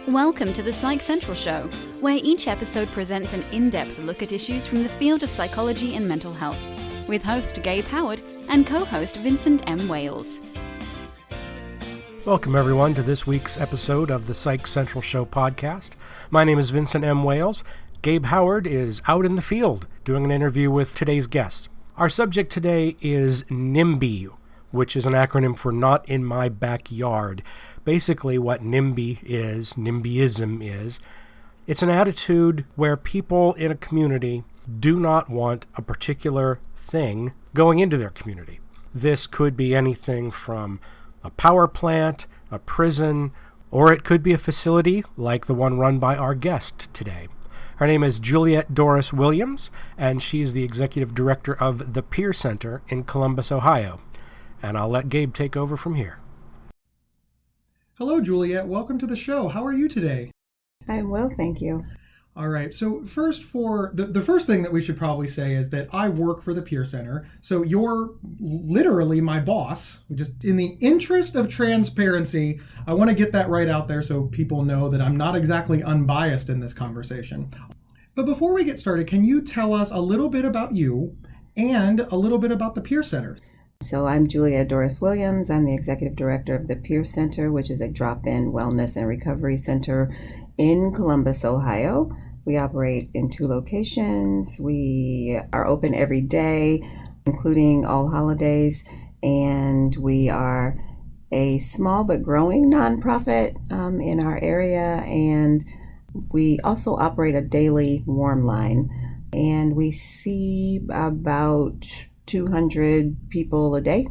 Welcome to the Psych Central Show, where each episode presents an in-depth look at issues from the field of psychology and mental health, with host Gabe Howard and co-host Vincent M. Wales. Welcome, everyone, to this week's episode of the Psych Central Show podcast. My name is Vincent M. Wales. Gabe Howard is out in the field doing an interview with today's guest. Our subject today is NIMBY, which is an acronym for Not in My Backyard. Basically what NIMBY is, NIMBYism is, it's an attitude where people in a community do not want a particular thing going into their community. This could be anything from a power plant, a prison, or it could be a facility like the one run by our guest today. Her name is Juliet Dorris-Williams, and she's the executive director of the Peer Center in Columbus, Ohio. And I'll let Gabe take over from here. Hello, Juliet. Welcome to the show. How are you today? I'm well, thank you. All right. So first, for the first thing that we should probably say is that I work for the Peer Center. So you're literally my boss. Just in the interest of transparency, I want to get that right out there so people know that I'm not exactly unbiased in this conversation. But before we get started, can you tell us a little bit about you and a little bit about the Peer Center? So I'm Juliet Dorris-Williams. I'm the executive director of the Peer Center, which is a drop-in wellness and recovery center in Columbus, Ohio. We operate in 2 locations. We are open every day, including all holidays, and we are a small but growing nonprofit in our area, and we also operate a daily warm line, and we see about 200 people a day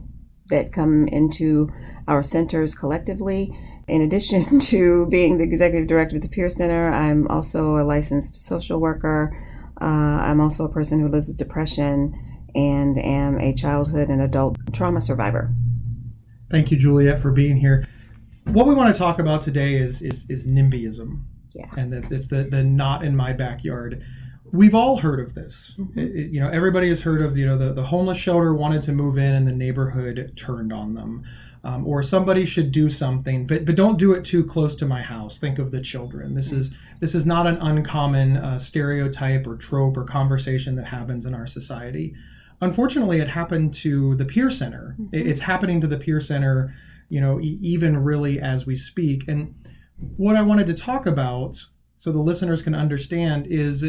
that come into our centers collectively. In addition to being the executive director of the Peer Center, I'm also a licensed social worker. I'm also a person who lives with depression and am a childhood and adult trauma survivor. Thank you, Juliet, for being here. What we want to talk about today is NIMBYism. Yeah. And that it's the not in my backyard. We've all heard of this. Mm-hmm. Everybody has heard of, the homeless shelter wanted to move in and the neighborhood turned on them. Or somebody should do something, but don't do it too close to my house. Think of the children. This is not an uncommon stereotype or trope or conversation that happens in our society. Unfortunately, it happened to the Peer Center. Mm-hmm. It's happening to the Peer Center, even really as we speak. And what I wanted to talk about, so the listeners can understand, is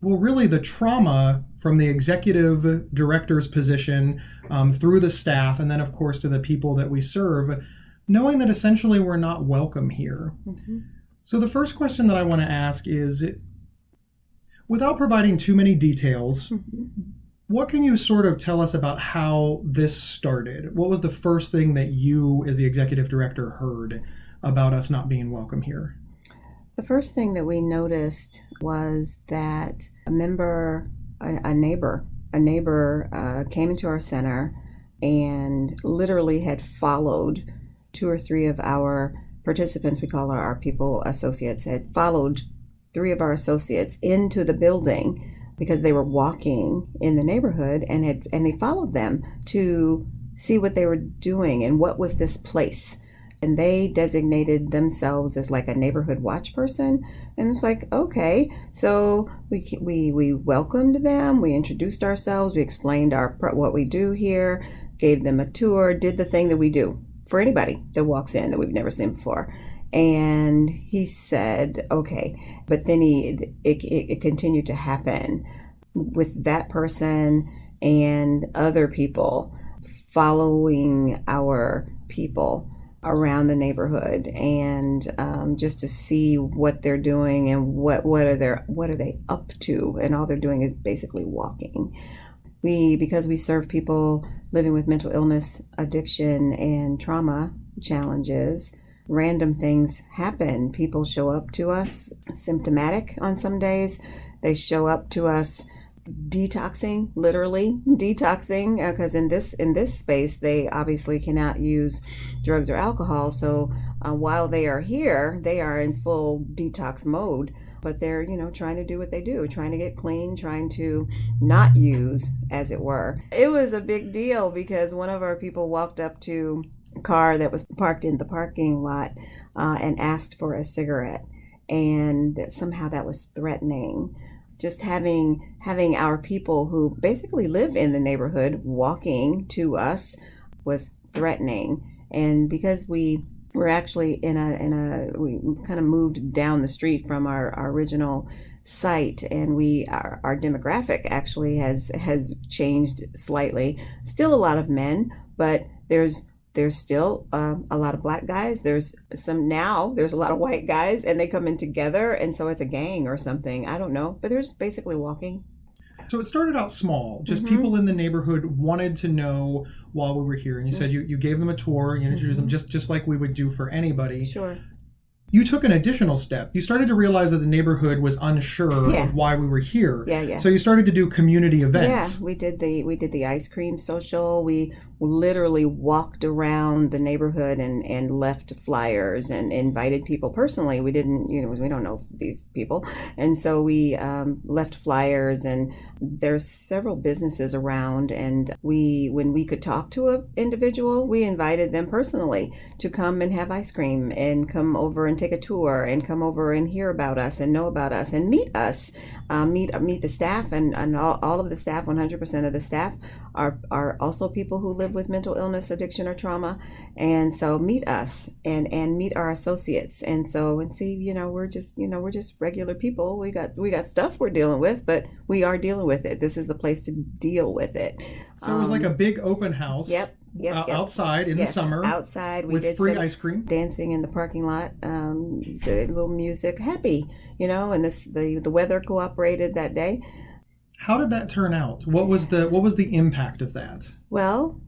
really the trauma from the executive director's position through the staff, and then of course to the people that we serve, knowing that essentially we're not welcome here. Mm-hmm. So the first question that I want to ask is, without providing too many details, mm-hmm. what can you sort of tell us about how this started? What was the first thing that you as the executive director heard about us not being welcome here? The first thing that we noticed was that a neighbor came into our center and literally had followed 2 or 3 of our participants, we call our people associates, had followed 3 of our associates into the building because they were walking in the neighborhood, and they followed them to see what they were doing and what was this place. And they designated themselves as like a neighborhood watch person. And it's like, okay, so we welcomed them, we introduced ourselves, we explained what we do here, gave them a tour, did the thing that we do for anybody that walks in that we've never seen before. And he said, okay, but then it continued to happen with that person and other people following our people around the neighborhood, and just to see what they're doing and what are they up to, and all they're doing is basically walking. Because we serve people living with mental illness, addiction, and trauma challenges, random things happen. People show up to us symptomatic on some days. They show up to us literally detoxing, because in this space they obviously cannot use drugs or alcohol, so while they are here they are in full detox mode, but they're trying to do what they do, trying to get clean, trying to not use, as it were. It was a big deal because one of our people walked up to a car that was parked in the parking lot and asked for a cigarette. and somehow that was threatening. Just having our people who basically live in the neighborhood walking to us was threatening. And because we were actually we kind of moved down the street from our original site, and our demographic actually has changed slightly. Still a lot of men, but there's still a lot of black guys. There's a lot of white guys, and they come in together, and so it's a gang or something. I don't know, but there's basically walking. So it started out small. Just people in the neighborhood wanted to know while we were here, and you said you gave them a tour, you introduced them just like we would do for anybody. Sure. You took an additional step. You started to realize that the neighborhood was unsure of why we were here. Yeah. So you started to do community events. Yeah, we did the ice cream social. We literally walked around the neighborhood and left flyers and invited people personally. We didn't, we don't know these people. And so we left flyers, and there's several businesses around, and when we could talk to an individual, we invited them personally to come and have ice cream and come over and take a tour and come over and hear about us and know about us and meet us, meet the staff, and all of the staff, 100% of the staff are also people who live with mental illness, addiction, or trauma. And so meet us and meet our associates, and see, we're just regular people. We got stuff we're dealing with, but we are dealing with it. This is the place to deal with it. So it was like a big open house. Yep. Outside in the summer. Outside, we with did free ice cream, dancing in the parking lot, so a little music, happy, and the weather cooperated that day. How did that turn out? What was the impact of that? Well,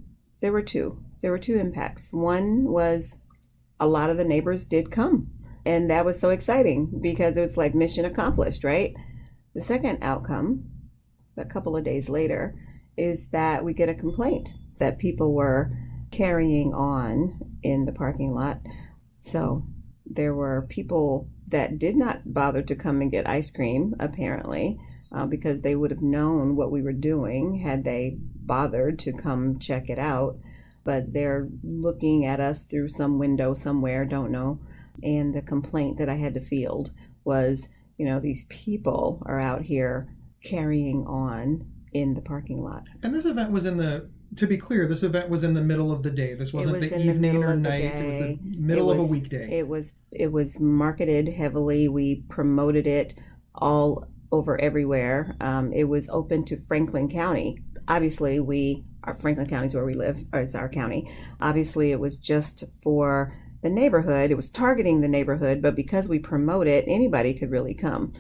there were two impacts. One was a lot of the neighbors did come, and that was so exciting because it was like mission accomplished, right? The second outcome, a couple of days later, is that we get a complaint that people were carrying on in the parking lot. So there were people that did not bother to come and get ice cream, apparently, because they would have known what we were doing had they bothered to come check it out. But they're looking at us through some window somewhere, don't know. And the complaint that I had to field was, these people are out here carrying on in the parking lot. And this event was to be clear, this event was in the middle of the day. This wasn't the evening or night. It was the middle of a weekday. It was marketed heavily. We promoted it all over everywhere. It was open to Franklin County. Obviously, Franklin County is where we live, or it's our county. Obviously, it was just for the neighborhood. It was targeting the neighborhood, but because we promote it, anybody could really come.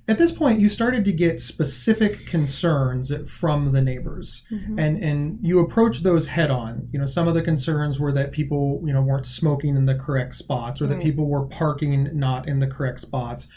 At this point, you started to get specific concerns from the neighbors, and you approached those head on. Some of the concerns were that people, weren't smoking in the correct spots, or that people were parking not in the correct spots,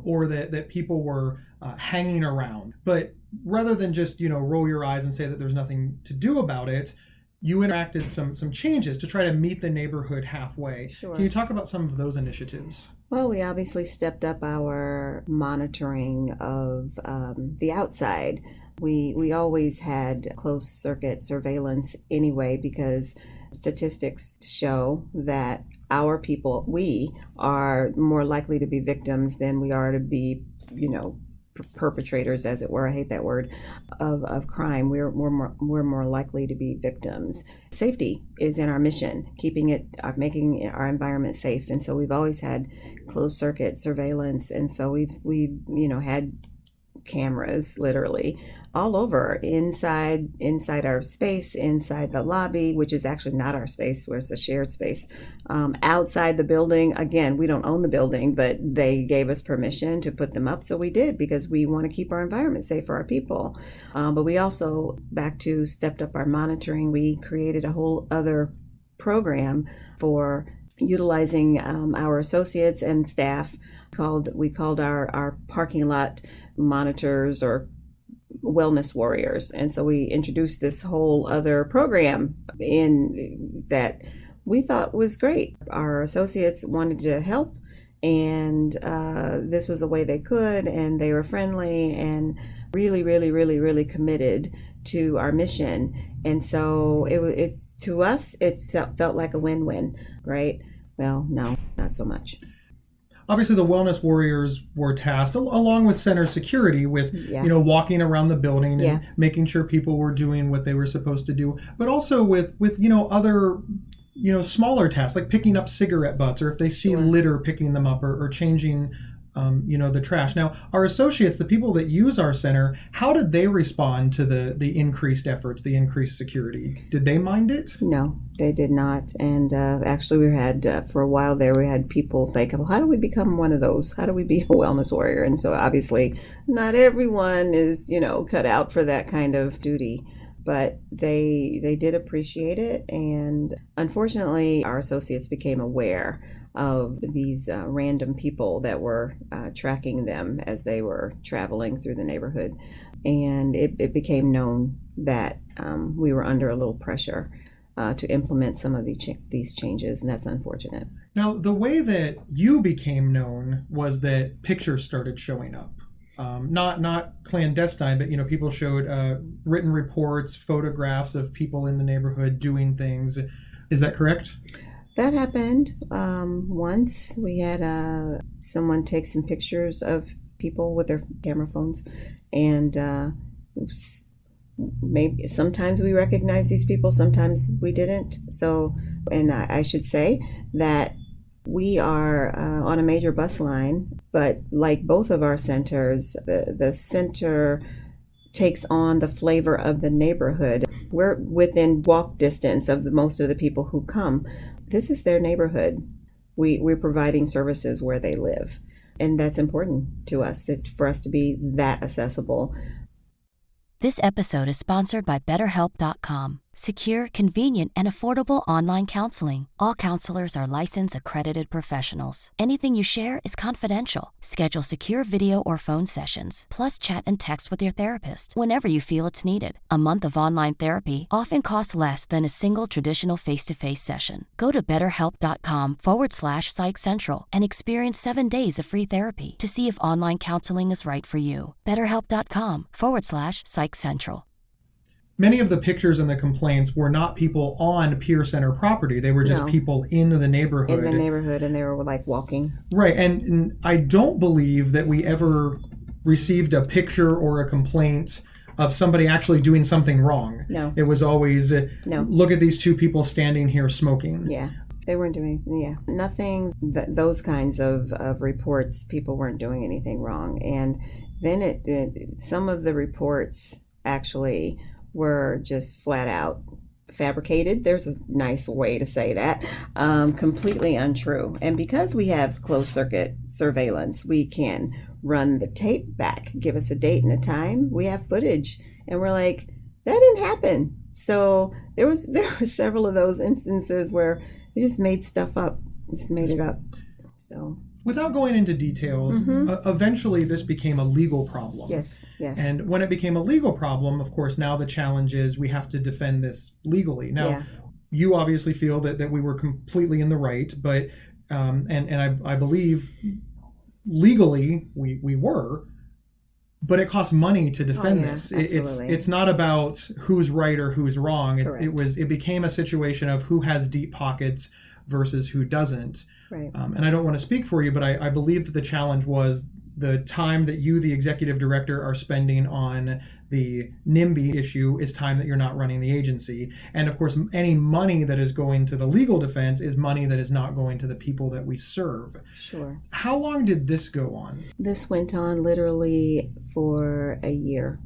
or that people were hanging around. But rather than just, roll your eyes and say that there's nothing to do about it, you enacted some changes to try to meet the neighborhood halfway. Sure. Can you talk about some of those initiatives? Well, we obviously stepped up our monitoring of the outside. We always had closed circuit surveillance anyway, because statistics show that our people, we are more likely to be victims than we are to be, perpetrators, as it were. I hate that word, of crime. We're more likely to be victims. Safety is in our mission, making our environment safe, and so we've always had closed circuit surveillance, and so we've had cameras literally all over, inside our space, inside the lobby, which is actually not our space, where it's a shared space, outside the building. Again, we don't own the building, but they gave us permission to put them up, so we did, because we want to keep our environment safe for our people. But we also, back to stepped up our monitoring, we created a whole other program for utilizing our associates and staff. We called our parking lot monitors, or wellness warriors. And so we introduced this whole other program in that we thought was great. Our associates wanted to help, and this was a way they could, and they were friendly and really, really, really, really committed to our mission. And so it's to us, it felt like a win-win, right? Well, no, not so much. obviously the wellness warriors were tasked, along with center security, with walking around the building and making sure people were doing what they were supposed to do, but also with other smaller tasks, like picking up cigarette butts, or if they see litter, picking them up, or changing the trash. Now, our associates, the people that use our center, how did they respond to the increased efforts, the increased security? Did they mind it? No, they did not. And actually, we had, for a while there, we had people say, well, how do we become one of those? How do we be a wellness warrior? And so obviously, not everyone is, cut out for that kind of duty. But they did appreciate it. And unfortunately, our associates became aware of these random people that were tracking them as they were traveling through the neighborhood. And it became known that we were under a little pressure to implement some of these changes, and that's unfortunate. Now, the way that you became known was that pictures started showing up. Not clandestine, but people showed written reports, photographs of people in the neighborhood doing things. Is that correct? That happened once. We had someone take some pictures of people with their camera phones, and maybe sometimes we recognized these people, sometimes we didn't. So, and I should say that we are on a major bus line, but like both of our centers, the center takes on the flavor of the neighborhood. We're within walk distance of most of the people who come. This is their neighborhood. We're providing services where they live. And that's important to us, for us to be that accessible. This episode is sponsored by BetterHelp.com. Secure, convenient, and affordable online counseling. All counselors are licensed, accredited professionals. Anything you share is confidential. Schedule secure video or phone sessions, plus chat and text with your therapist whenever you feel it's needed. A month of online therapy often costs less than a single traditional face-to-face session. Go to BetterHelp.com/Psych Central and experience 7 days of free therapy to see if online counseling is right for you. BetterHelp.com/Psych Central. Many of the pictures and the complaints were not people on Peer Center property. They were just people in the neighborhood. In the neighborhood, and they were like walking. Right, and I don't believe that we ever received a picture or a complaint of somebody actually doing something wrong. No. It was always, look at these two people standing here smoking. Yeah. They weren't doing, nothing, those kinds of reports, people weren't doing anything wrong. And then some of the reports actually were just flat out fabricated. There's a nice way to say that. Completely untrue. And because we have closed circuit surveillance, we can run the tape back, give us a date and a time. We have footage, and we're like, that didn't happen. So there were several of those instances where they just made stuff up, just made it up. So, without going into details, eventually this became a legal problem. Yes. And when it became a legal problem, of course, now the challenge is we have to defend this legally. Now, you obviously feel that we were completely in the right, but I believe legally we were, but it costs money to defend this. It's not about who's right or who's wrong. It became a situation of who has deep pockets versus who doesn't. Right. And I don't want to speak for you, but I believe that the challenge was the time that you, the executive director, are spending on the NIMBY issue is time that you're not running the agency. And of course, any money that is going to the legal defense is money that is not going to the people that we serve. Sure. How long did this go on? This went on literally for a year.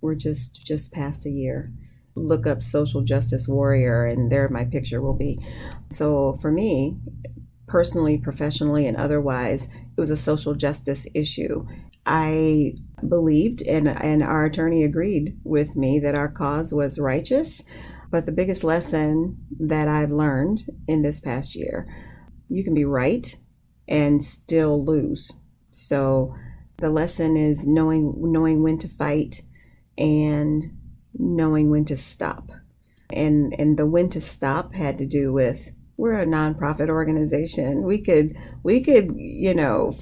We're just past a year. Look up social justice warrior, and there my picture will be. So for me, personally, professionally, and otherwise, it was a social justice issue. I believed, and our attorney agreed with me, that our cause was righteous. But the biggest lesson that I've learned in this past year, you can be right and still lose. So the lesson is knowing when to fight and knowing when to stop. And the when to stop had to do with, we're a nonprofit organization. We could,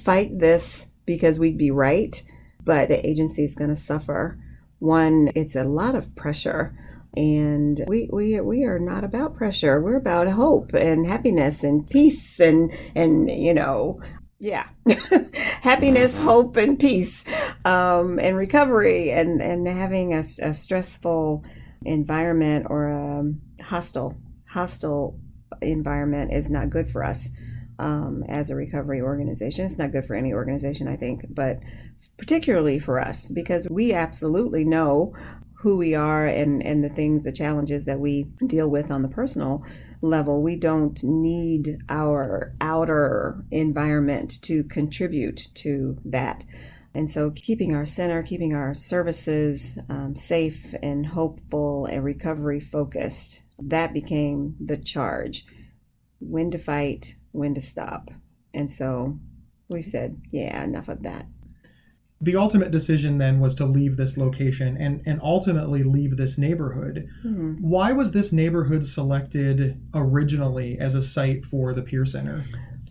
fight this because we'd be right, but the agency is going to suffer. One, it's a lot of pressure, and we are not about pressure. We're about hope and happiness and peace and Yeah. Happiness, hope, and peace, and recovery, and having a stressful environment or a hostile environment is not good for us as a recovery organization. It's not good for any organization, I think, but particularly for us, because we absolutely know who we are and the challenges that we deal with on the personal level. We don't need our outer environment to contribute to that. And so keeping our center, keeping our services safe and hopeful and recovery focused, that became the charge. When to fight, when to stop. And so we said, yeah, enough of that. The ultimate decision then was to leave this location and ultimately leave this neighborhood. Mm-hmm. Why was this neighborhood selected originally as a site for the Peer Center?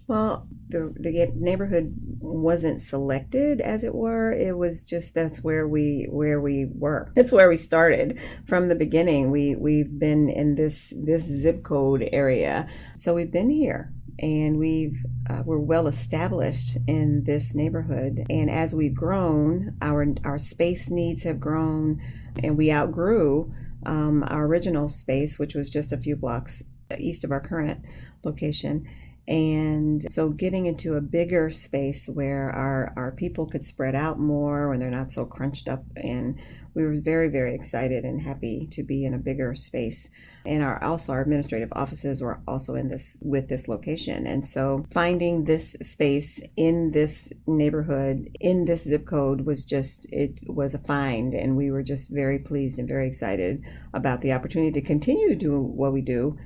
Well, the neighborhood wasn't selected, as it were. It was just that's where we were. That's where we started from the beginning. We've been in this zip code area, so we've been here. And we're well established in this neighborhood. And as we've grown, our space needs have grown, and we outgrew our original space, which was just a few blocks east of our current location. And so getting into a bigger space where our people could spread out more when they're not so crunched up. And we were very, very excited and happy to be in a bigger space. And our administrative offices were also with this location. And so finding this space in this neighborhood, in this zip code it was a find. And we were just very pleased and very excited about the opportunity to continue to do what we do.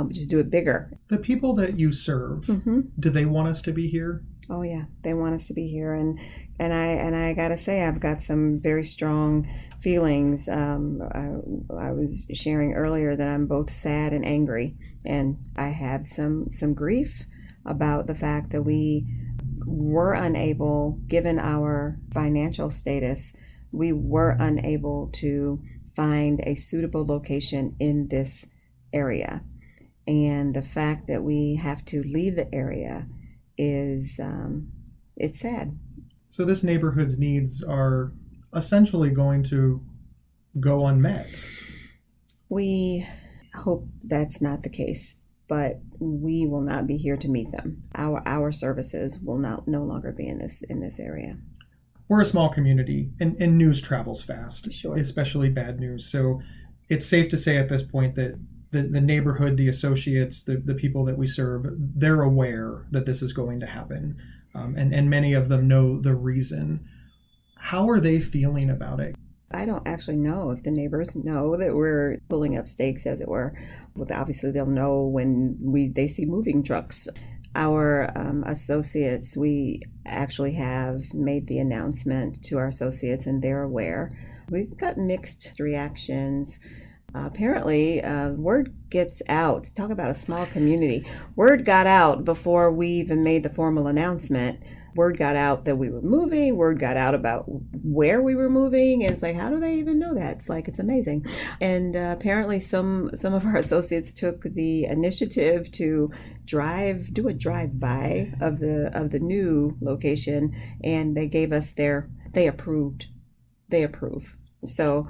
Just do it bigger. The people that you serve, mm-hmm. do they want us to be here? Oh yeah, they want us to be here, and I gotta say, I've got some very strong feelings. I was sharing earlier that I'm both sad and angry, and I have some grief about the fact that we were unable, given our financial status, we were unable to find a suitable location in this area. And the fact that we have to leave the area is, it's sad. So this neighborhood's needs are essentially going to go unmet. We hope that's not the case, but we will not be here to meet them. Our services will no longer be in this area. We're a small community, and news travels fast, sure. Especially bad news. So it's safe to say at this point that the neighborhood, the associates, the people that we serve, they're aware that this is going to happen. And many of them know the reason. How are they feeling about it? I don't actually know if the neighbors know that we're pulling up stakes, as it were. Well, obviously, they'll know when they see moving trucks. Our associates, we actually have made the announcement to our associates, and they're aware. We've got mixed reactions. Apparently, word gets out. Talk about a small community. Word got out before we even made the formal announcement. Word got out that we were moving. Word got out about where we were moving. And it's like, how do they even know that? It's amazing. And apparently some of our associates took the initiative to do a drive-by of the new location, and they gave us they approved. They approve. So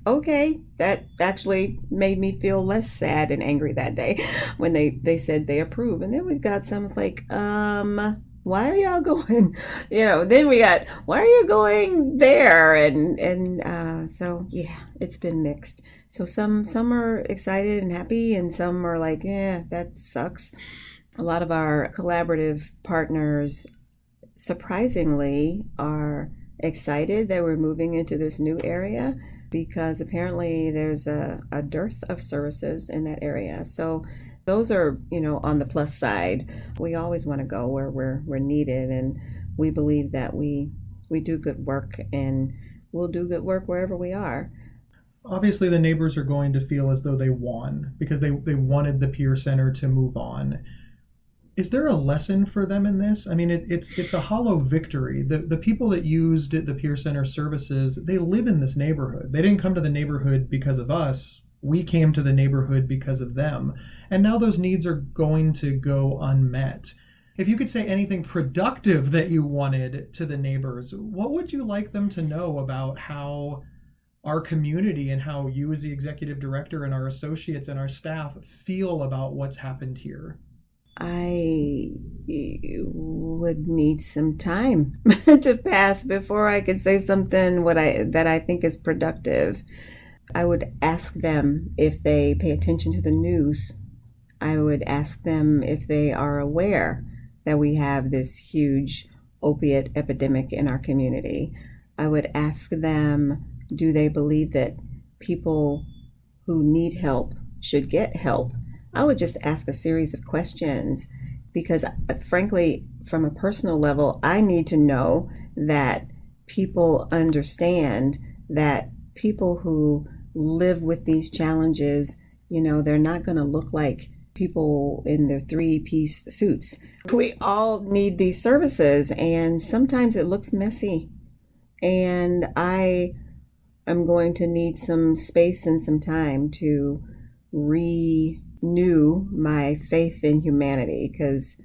okay, that actually made me feel less sad and angry that day when they said they approve. And then we've got some, it's like, why are y'all going, then we got, why are you going there? And so, yeah, it's been mixed. So some are excited and happy, and some are like, yeah, that sucks. A lot of our collaborative partners, surprisingly, are excited that we're moving into this new area, because apparently there's a dearth of services in that area. So those are, on the plus side. We always want to go where we're needed, and we believe that we do good work, and we'll do good work wherever we are. Obviously, the neighbors are going to feel as though they won, because they wanted the Peer Center to move on. Is there a lesson for them in this? I mean, it's a hollow victory. The people that used the Peer Center services, they live in this neighborhood. They didn't come to the neighborhood because of us. We came to the neighborhood because of them. And now those needs are going to go unmet. If you could say anything productive that you wanted to the neighbors, what would you like them to know about how our community and how you as the executive director and our associates and our staff feel about what's happened here? I would need some time to pass before I could say something that I think is productive. I would ask them if they pay attention to the news. I would ask them if they are aware that we have this huge opiate epidemic in our community. I would ask them, do they believe that people who need help should get help? I would just ask a series of questions because, frankly, from a personal level, I need to know that people understand that people who live with these challenges, they're not going to look like people in their 3-piece suits. We all need these services, and sometimes it looks messy. And I am going to need some space and some time to renew my faith in humanity because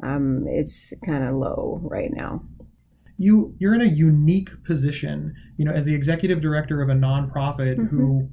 it's kind of low right now. You're in a unique position, as the executive director of a nonprofit who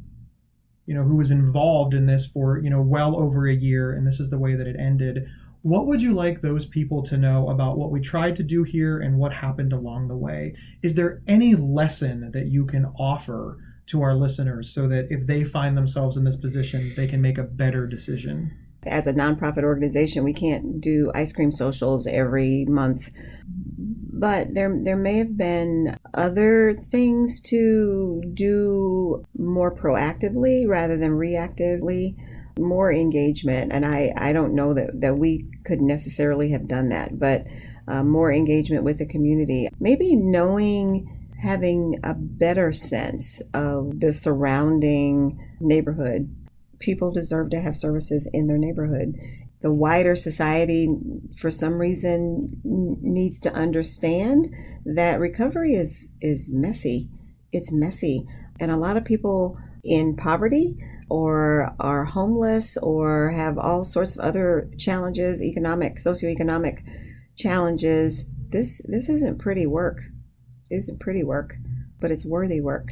was involved in this for, well over a year, and this is the way that it ended. What would you like those people to know about what we tried to do here and what happened along the way? Is there any lesson that you can offer to our listeners so that if they find themselves in this position, they can make a better decision? As a nonprofit organization, we can't do ice cream socials every month, but there may have been other things to do more proactively rather than reactively, more engagement. And I don't know that we could necessarily have done that, but more engagement with the community. Maybe having a better sense of the surrounding neighborhood. People deserve to have services in their neighborhood. The wider society, for some reason, needs to understand that recovery is messy. It's messy. And a lot of people in poverty or are homeless or have all sorts of other challenges, socioeconomic challenges. This isn't pretty work. It isn't pretty work, but it's worthy work.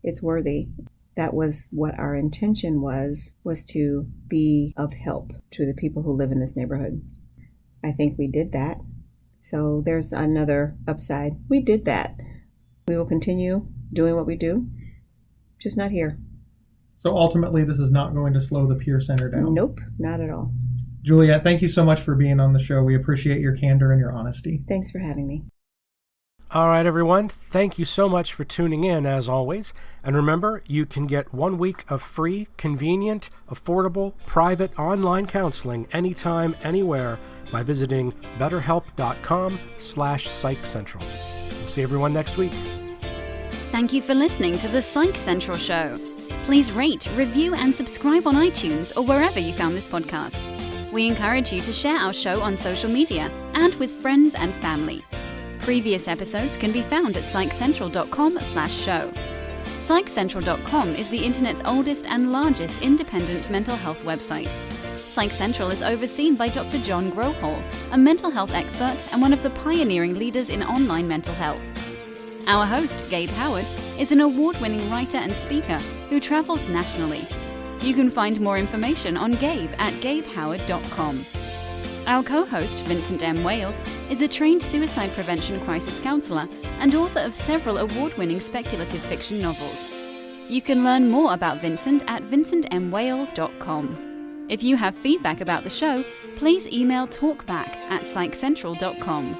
It's worthy. That was what our intention was to be of help to the people who live in this neighborhood. I think we did that. So there's another upside. We did that. We will continue doing what we do, just not here. So ultimately, this is not going to slow the Peer Center down? Nope, not at all. Juliet, thank you so much for being on the show. We appreciate your candor and your honesty. Thanks for having me. All right, everyone. Thank you so much for tuning in, as always. And remember, you can get 1 week of free, convenient, affordable, private online counseling anytime, anywhere by visiting betterhelp.com/psychcentral. We'll see everyone next week. Thank you for listening to the Psych Central Show. Please rate, review, and subscribe on iTunes or wherever you found this podcast. We encourage you to share our show on social media and with friends and family. Previous episodes can be found at psychcentral.com/show. Psychcentral.com is the internet's oldest and largest independent mental health website. Psych Central is overseen by Dr. John Grohol, a mental health expert and one of the pioneering leaders in online mental health. Our host, Gabe Howard, is an award-winning writer and speaker who travels nationally. You can find more information on Gabe at gabehoward.com. Our co-host, Vincent M. Wales, is a trained suicide prevention crisis counselor and author of several award-winning speculative fiction novels. You can learn more about Vincent at vincentmwales.com. If you have feedback about the show, please email talkback@psychcentral.com.